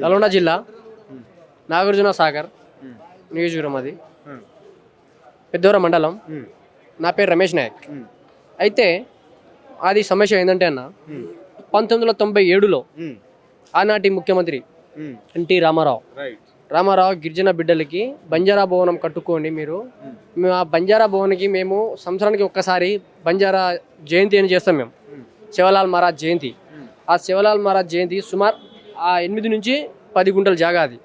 నల్గొండ జిల్లా నాగార్జున సాగర్ నియోజకవర్గం, అది పెద్దవరం మండలం. నా పేరు రమేష్ నాయక్. అయితే అది సమస్య ఏంటంటే అన్న, 1997లో ఆనాటి ముఖ్యమంత్రి ఎన్టీ రామారావు గిరిజన బిడ్డలకి బంజారా భవనం కట్టుకోండి మీరు. మేము ఆ బంజారా భవన్కి మేము సంవత్సరానికి ఒక్కసారి బంజారా జయంతి అని చేస్తాం మేము, శివలాల్ మహారాజ్ జయంతి. ఆ శివలాల్ మహారాజ్ జయంతి సుమారు 8 నుంచి 10 గుంటల జాగా. అది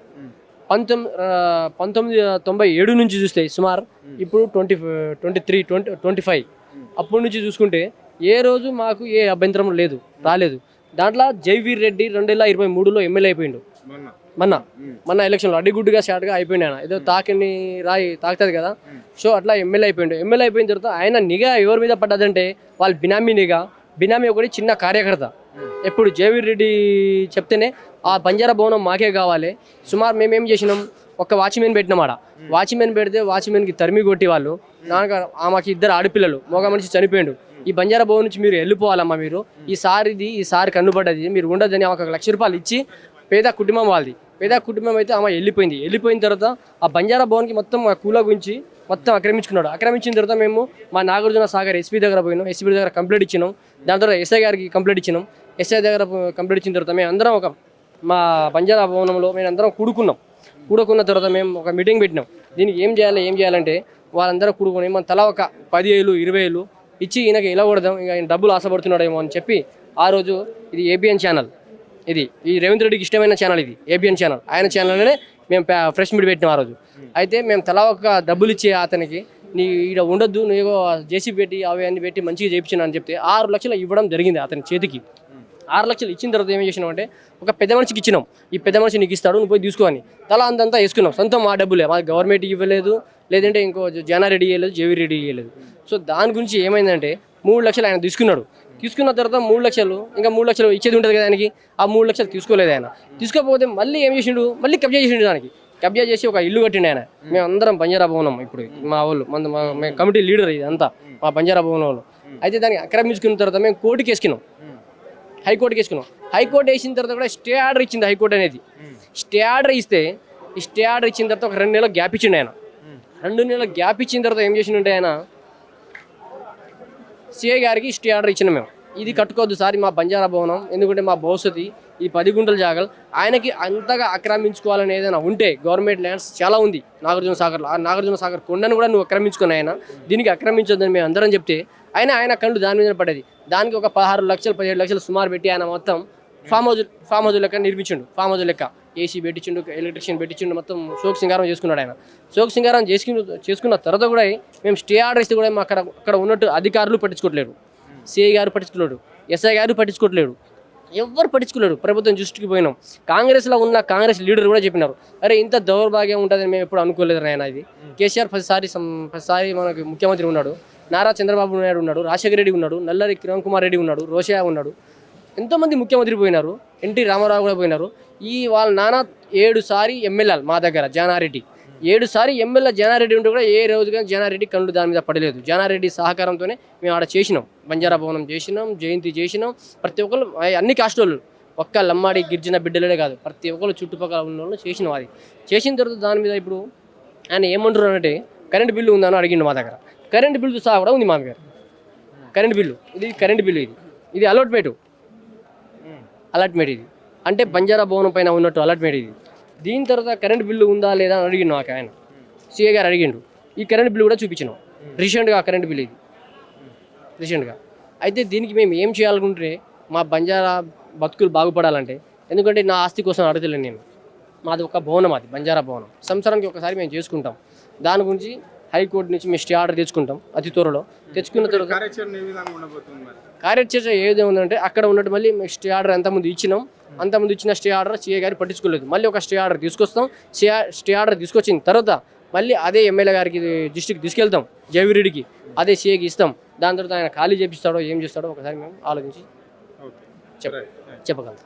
1997 నుంచి చూస్తే సుమారు ఇప్పుడు 25 అప్పటి నుంచి చూసుకుంటే ఏ రోజు మాకు ఏ అభ్యంతరం రాలేదు. దాంట్లో జైవీర్ రెడ్డి 2023లో ఎమ్మెల్యే అయిపోయిండు. మొన్న ఎలక్షన్లో అడ్డిగుడ్డుగా స్టార్ట్గా అయిపోయింది. ఆయన ఏదో రాయి తాకుతుంది కదా, సో అట్లా ఎమ్మెల్యే అయిపోయిండు. ఎమ్మెల్యే అయిపోయిన తర్వాత ఆయన నిఘా ఎవరి మీద పడ్డదంటే వాళ్ళ బినామీ ఒకటి చిన్న కార్యకర్త. ఎప్పుడు జైవీర్ రెడ్డి చెప్తేనే ఆ బంజారా భవనం మాకే కావాలి. సుమారు మేమేం చేసినాం, ఒక వాచ్మెన్ పెట్టినాం. ఆడ వాచ్మెన్ పెడితే వాచ్మెన్కి తరిమి కొట్టి వాళ్ళు ఆమెకి 2 ఆడపిల్లలు, మగ మనిషి చనిపోయిండు. ఈ బంజారా భవన్ నుంచి మీరు వెళ్ళిపోవాలమ్మా, మీరు ఈసారి కన్నుపడ్డది, మీరు ఉండదని ఆమెకు 1 లక్ష రూపాయలు ఇచ్చి, పేద కుటుంబం వాళ్ళది, పేద కుటుంబం అయితే ఆమె వెళ్ళిపోయిన తర్వాత ఆ బంజారా భవన్కి మొత్తం కూల గురించి మొత్తం ఆక్రమించిన తర్వాత మేము మా నాగార్జున సాగర్ ఎస్పీ దగ్గర పోయినాం. ఎస్పీ దగ్గర కంప్లైంట్ ఇచ్చినాం. దాని తర్వాత ఎస్ఐ గారికి కంప్లైంట్ ఇచ్చినాం. ఎస్ఐ దగ్గర కంప్లైంట్ ఇచ్చిన తర్వాత మేము అందరం మా బంజారా భవనంలో మేము అందరం కూడుకున్న తర్వాత మేము ఒక మీటింగ్ పెట్టినాం. దీనికి ఏం చేయాలంటే వాళ్ళందరూ కూడుకొని మన తలా ఒక 10,000 20,000 ఇచ్చి ఈయనకి ఎలా కొడదాం, ఇంకా ఆయన డబ్బులు ఆశపడుతున్నాడేమో అని చెప్పి ఆ రోజు ఇది ఏబిఎన్ ఛానల్, ఇది ఈ రేవంత్ రెడ్డికి ఇష్టమైన ఛానల్, ఇది ఏబిఎన్ ఛానల్, ఆయన ఛానల్లోనే మేము ఫ్రెష్ మీట్ పెట్టినాం ఆ రోజు. అయితే మేము తలా ఒక డబ్బులు ఇచ్చి అతనికి, నీ ఇక్కడ ఉండొద్దు, నువ్వు జేసీ పెట్టి అవి అన్ని పెట్టి మంచిగా చేయించిన అని చెప్తే 6 లక్షలు ఇవ్వడం జరిగింది అతని చేతికి. 6 లక్షలు ఇచ్చిన తర్వాత ఏం చేసినాం అంటే, ఒక పెద్ద మనిషికి ఇచ్చినాం. ఈ పెద్ద మనిషి నీకు ఇస్తాడు, నువ్వు పోయి తీసుకో అని తలా అంతా వేసుకున్నాం. సొంతం మా డబ్బులే, మా గవర్నమెంట్ ఇవ్వలేదు, లేదంటే ఇంకో జానారెడ్డి ఇవ్వలేదు, జేవీ రెడ్డి ఇవ్వలేదు. సో దాని గురించి ఏమైందంటే 3 లక్షలు ఆయన తీసుకున్న తర్వాత 3 లక్షలు ఇంకా 3 లక్షలు ఇచ్చేది ఉంటుంది కదా ఆయనకి. ఆ 3 లక్షలు తీసుకోలేదు ఆయన. తీసుకోకపోతే మళ్ళీ ఏం చేసిండు, మళ్ళీ కబ్జా చేసిండు. దానికి కబ్జా చేసి ఒక ఇల్లు కట్టిండు ఆయన. మేము అందరం బంజారా భవనం, ఇప్పుడు మా వాళ్ళు కమిటీ లీడర్ ఇదంతా మా బంజారా భవనం వాళ్ళు. అయితే దాన్ని ఆక్రమించుకున్న తర్వాత మేము కోర్టుకి వేసుకున్నాం, హైకోర్టుకి వేసుకున్నాం. హైకోర్టు వేసిన తర్వాత కూడా స్టే ఆర్డర్ ఇచ్చింది హైకోర్టు అనేది. స్టే ఆర్డర్ ఇస్తే ఈ స్టే ఆర్డర్ ఇచ్చిన తర్వాత ఒక 2 నెలలు గ్యాప్ ఇచ్చిండు ఆయన. 2 నెలల గ్యాప్ ఇచ్చిన తర్వాత ఏం చేసిండే ఆయన, సిఐ గారికి స్టే ఆర్డర్ ఇచ్చినాం మేము. ఇది కట్టుకోవద్దు సార్ మా బంజారా భవనం, ఎందుకంటే మా భవిష్యత్తు ఈ 10 గుంటల జాగాలు ఆయనకి అంతగా ఆక్రమించుకోవాలని ఏదైనా ఉంటే గవర్నమెంట్ ల్యాండ్స్ చాలా ఉంది నాగార్జున సాగర్లో. ఆ నాగార్జున సాగర్ కొండను కూడా నువ్వు ఆక్రమించుకుని ఆయన దీనికి ఆక్రమించొద్దని మేము అందరం చెప్తే ఆయన కళ్ళు దాని మీద పడేది. దానికి ఒక 16 లక్షలు 17 లక్షలు సుమారు పెట్టి ఆయన మొత్తం ఫామ్ హౌస్ లెక్క నిర్మించిండు. ఫామ్ హౌస్ లెక్క ఏసీ పెట్టించిండు, ఎలక్ట్రిషియన్ పెట్టించిండు, మొత్తం షోక్ సింగారం చేసుకున్నాడు ఆయన. షోక్ సింగారం చేసుకున్న తర్వాత కూడా మేము స్టే ఆర్డర్ ఇస్తే కూడా అక్కడ ఉన్నట్టు అధికారులు పట్టించుకోవట్లేరు. సిఐ గారు పట్టించుకోలేడు, ఎస్ఐ గారు పట్టించుకోవట్లేడు, ఎవరు పట్టించుకోలేడు. ప్రభుత్వం దృష్టికి పోయినాం. కాంగ్రెస్ లీడర్ కూడా చెప్పినారు, అరే ఇంత దౌర్భాగ్యం ఉంటుందని మేము ఎప్పుడు అనుకోలేదు ఆయన. ఇది కేసీఆర్ ప్రతిసారి మనకు ముఖ్యమంత్రి ఉన్నాడు, నారా చంద్రబాబు నాయుడు ఉన్నాడు, రాజశేఖర రెడ్డి ఉన్నాడు, నల్లరి కిరణ్ కుమార్ రెడ్డి ఉన్నాడు, రోషయ్య ఉన్నాడు, ఎంతోమంది ముఖ్యమంత్రి పోయినారు, ఎన్టీ రామారావు కూడా పోయినారు. వాళ్ళ నాన్న 7 సారి ఎమ్మెల్యేలు మా దగ్గర జానారెడ్డి 7 సారి ఎమ్మెల్యే జానారెడ్డి ఉంటే కూడా ఏ రోజు కానీ జానారెడ్డి కళ్ళు దాని మీద పడలేదు. జానారెడ్డి సహకారంతోనే మేము ఆడ చేసినాం, బంజారా భవనం చేసినాం, జయంతి చేసినాం. ప్రతి ఒక్కరు అన్ని కాస్ట్ వాళ్ళు, ఒక్క లమ్మాడి గిరిజన బిడ్డలే కాదు, ప్రతి ఒక్కరు చుట్టుపక్కల ఉన్న వాళ్ళు చేసినాం. అది చేసిన తర్వాత దాని మీద ఇప్పుడు ఆయన ఏమంటున్నారు అంటే, కరెంట్ బిల్లు ఉందని అడిగిండు మా దగ్గర. కరెంట్ బిల్లు సహా కూడా ఉంది మా దగ్గర. కరెంట్ బిల్లు ఇది అలాట్మెంట్ ఇది అంటే బంజారా భవనం పైన ఉన్నట్టు అలాట్మెంట్ ఇది. దీని తర్వాత కరెంట్ బిల్లు ఉందా లేదా అని అడిగిండు నాకు ఆయన. సిఏ గారు అడిగిండు. ఈ కరెంట్ బిల్లు కూడా చూపించినాం రీసెంట్గా. కరెంట్ బిల్లు ఇది రీసెంట్గా. అయితే దీనికి మేము ఏం చేయాలనుకుంటే, మా బంజారా బతుకులు బాగుపడాలంటే, ఎందుకంటే నా ఆస్తి కోసం అడగలేను నేను, మాది ఒక భవనం, అది బంజారా భవనం. సంవత్సరానికి ఒకసారి మేము చేసుకుంటాం. దాని గురించి హైకోర్టు నుంచి మేము స్టే ఆర్డర్ తెచ్చుకుంటాం అతి త్వరలో. తెచ్చుకున్న తర్వాత కార్యచర్చ ఏది ఉందంటే, అక్కడ ఉన్నట్టు మళ్ళీ స్టే ఆర్డర్ అంతకుముందు ఇచ్చిన స్టే ఆర్డర్ సిఏ గారికి పట్టించుకోలేదు. మళ్ళీ ఒక స్టే ఆర్డర్ తీసుకొస్తాం. స్టే ఆర్డర్ తీసుకొచ్చిన తర్వాత మళ్ళీ అదే ఎమ్మెల్యే గారికి దృష్టికి తీసుకెళ్తాం, జేవీ రెడ్డికి, అదే సిఏకి ఇస్తాం. దాని తర్వాత ఆయన ఖాళీ చేపిస్తాడో ఏం చేస్తాడో ఒకసారి మేము ఆలోచించి చెప్పగలుగుతాం.